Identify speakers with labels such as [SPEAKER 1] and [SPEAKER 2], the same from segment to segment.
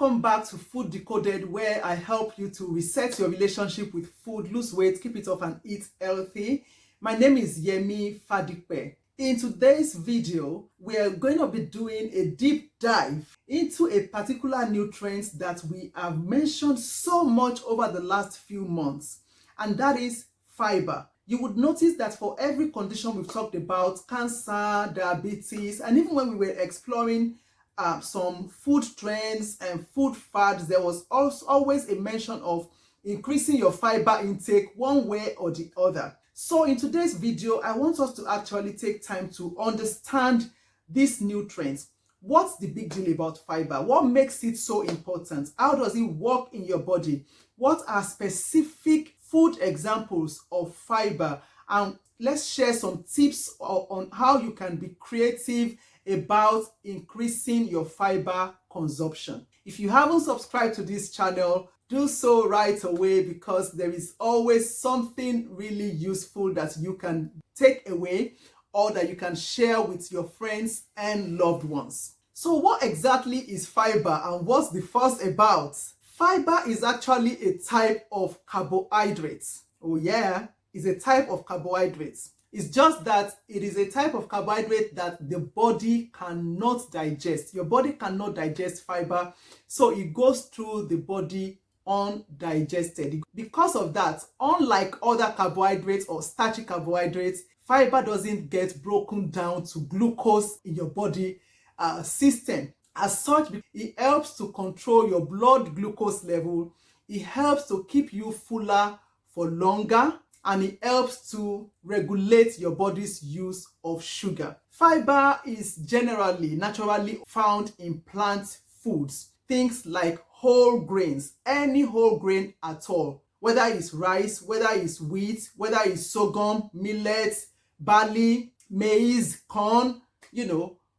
[SPEAKER 1] Welcome back to Food Decoded, where I help you to reset your relationship with food, lose weight, keep it off, and eat healthy. My name is Yemi Fadipe. In today's video, we are going to be doing a deep dive into a particular nutrient that we have mentioned so much over the last few months, and that is fiber. You would notice that for every condition we've talked about, cancer, diabetes, and even when we were exploring some food trends and food fads, there was also always a mention of increasing your fiber intake one way or the other. So in today's video, I want us to actually take time to understand these nutrients. What's the big deal about fiber? What makes it so important? How does it work in your body? What are specific food examples of fiber? And let's share some tips on how you can be creative about increasing your fiber consumption. If you haven't subscribed to this channel, do so right away, because there is always something really useful that you can take away or that you can share with your friends and loved ones. So what exactly is fiber and what's the fuss about? Fiber is actually a type of carbohydrates. Oh yeah, it's a type of carbohydrates. It's just that it is a type of carbohydrate that the body cannot digest. Your body cannot digest fiber, so it goes through the body undigested. Because of that, unlike other carbohydrates or starchy carbohydrates, fiber doesn't get broken down to glucose in your body system. As such, it helps to control your blood glucose level, it helps to keep you fuller for longer, and it helps to regulate your body's use of sugar. Fiber is generally naturally found in plant foods, things like whole grains, any whole grain at all, whether it's rice, whether it's wheat, whether it's sorghum, millet, barley, maize, corn,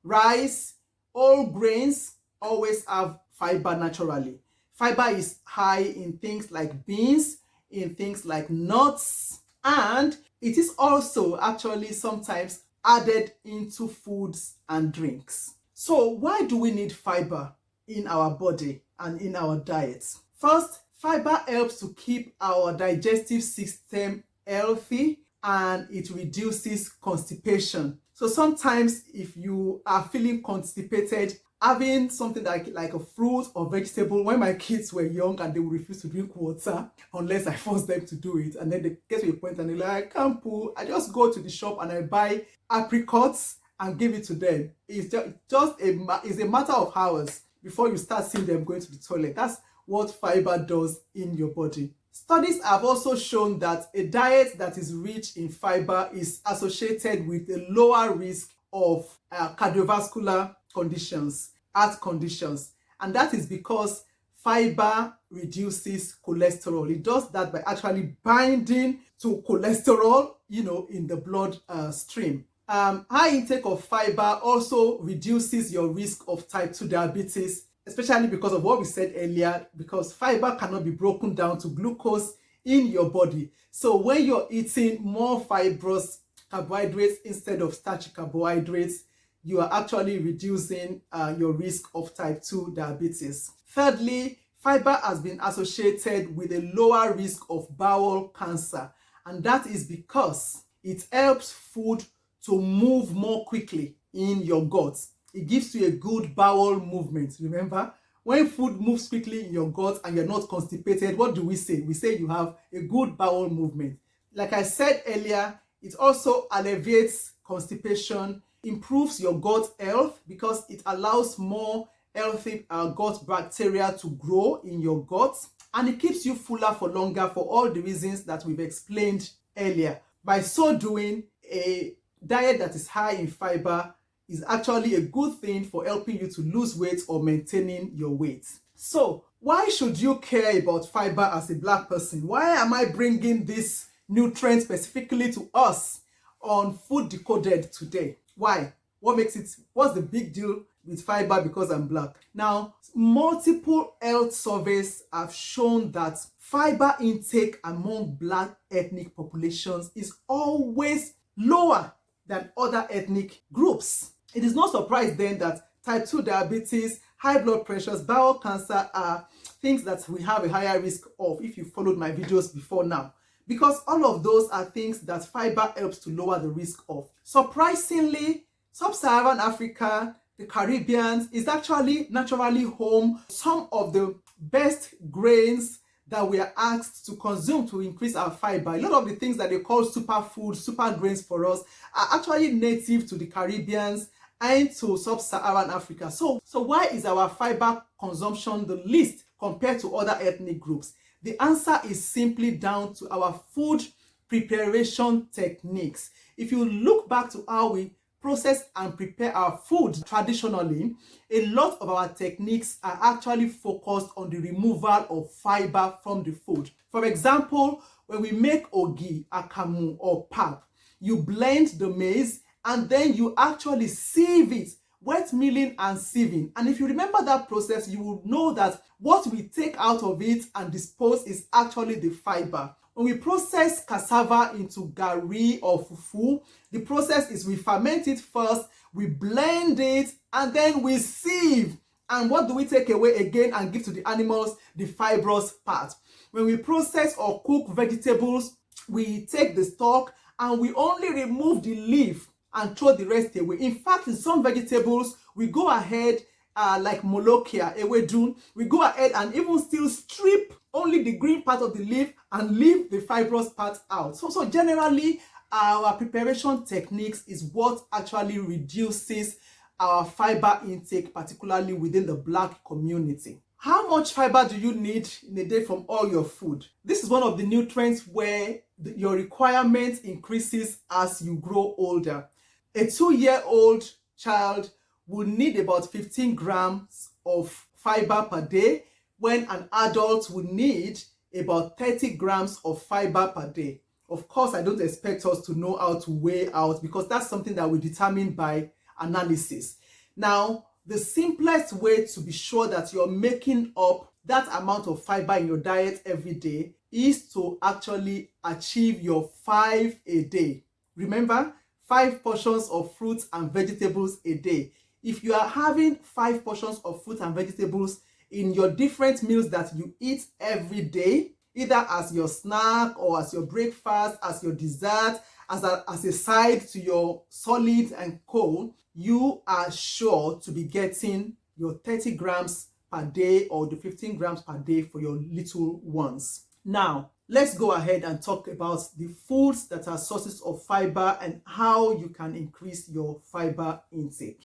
[SPEAKER 1] rice. All grains always have fiber naturally. Fiber is high in things like beans, in things like nuts, and it is also actually sometimes added into foods and drinks. So why do we need fiber in our body and in our diets? First, fiber helps to keep our digestive system healthy, and it reduces constipation. So sometimes if you are feeling constipated, having something like a fruit or vegetable, when my kids were young and they would refuse to drink water unless I forced them to do it, and then they get to a point and they're like, I can't pull, I just go to the shop and I buy apricots and give it to them. It's a matter of hours before you start seeing them going to the toilet. That's what fiber does in your body. Studies have also shown that a diet that is rich in fiber is associated with a lower risk of cardiovascular conditions, heart conditions, and that is because fiber reduces cholesterol. It does that by actually binding to cholesterol, in the blood stream. High intake of fiber also reduces your risk of type 2 diabetes, especially because of what we said earlier, because fiber cannot be broken down to glucose in your body. So when you're eating more fibrous carbohydrates instead of starchy carbohydrates, you are actually reducing your risk of type 2 diabetes. Thirdly, fiber has been associated with a lower risk of bowel cancer, and that is because it helps food to move more quickly in your gut. It gives you a good bowel movement. Remember, when food moves quickly in your gut and you're not constipated, what do we say? We say you have a good bowel movement. Like I said earlier, it also alleviates constipation, improves your gut health because it allows more healthy gut bacteria to grow in your gut, and it keeps you fuller for longer for all the reasons that we've explained earlier. By so doing, a diet that is high in fiber is actually a good thing for helping you to lose weight or maintaining your weight. So why should you care about fiber as a Black person? Why am I bringing this nutrient specifically to us on Food Decoded today? Why? What's the big deal with fiber because I'm Black? Now, multiple health surveys have shown that fiber intake among Black ethnic populations is always lower than other ethnic groups. It is no surprise then that type 2 diabetes, high blood pressures, bowel cancer are things that we have a higher risk of if you followed my videos before now. Because all of those are things that fiber helps to lower the risk of. Surprisingly, Sub-Saharan Africa, the Caribbean, is actually naturally home to some of the best grains that we are asked to consume to increase our fiber. A lot of the things that they call superfoods, super grains for us, are actually native to the Caribbean and to Sub-Saharan Africa. So why is our fiber consumption the least compared to other ethnic groups? The answer is simply down to our food preparation techniques. If you look back to how we process and prepare our food traditionally, a lot of our techniques are actually focused on the removal of fiber from the food. For example, when we make ogi, akamu, or pap, you blend the maize and then you actually sieve it, wet milling and sieving. And if you remember that process, you will know that what we take out of it and dispose is actually the fiber. When we process cassava into gari or fufu, the process is we ferment it first, we blend it, and then we sieve. And what do we take away again and give to the animals? The fibrous part. When we process or cook vegetables, we take the stalk and we only remove the leaf and throw the rest away. In fact, in some vegetables, we go ahead, like molokia, ewedu, we go ahead and even still strip only the green part of the leaf and leave the fibrous part out. So generally, our preparation techniques is what actually reduces our fiber intake, particularly within the Black community. How much fiber do you need in a day from all your food? This is one of the nutrients where your requirement increases as you grow older. A 2-year-old child will need about 15 grams of fiber per day, when an adult will need about 30 grams of fiber per day. Of course, I don't expect us to know how to weigh out because that's something that we determine by analysis. Now, the simplest way to be sure that you're making up that amount of fiber in your diet every day is to actually achieve your 5 a day. Remember, 5 portions of fruits and vegetables a day. If you are having 5 portions of fruits and vegetables in your different meals that you eat every day, either as your snack or as your breakfast, as your dessert, as a side to your solids and co, you are sure to be getting your 30 grams per day or the 15 grams per day for your little ones. Now, let's go ahead and talk about the foods that are sources of fiber and how you can increase your fiber intake.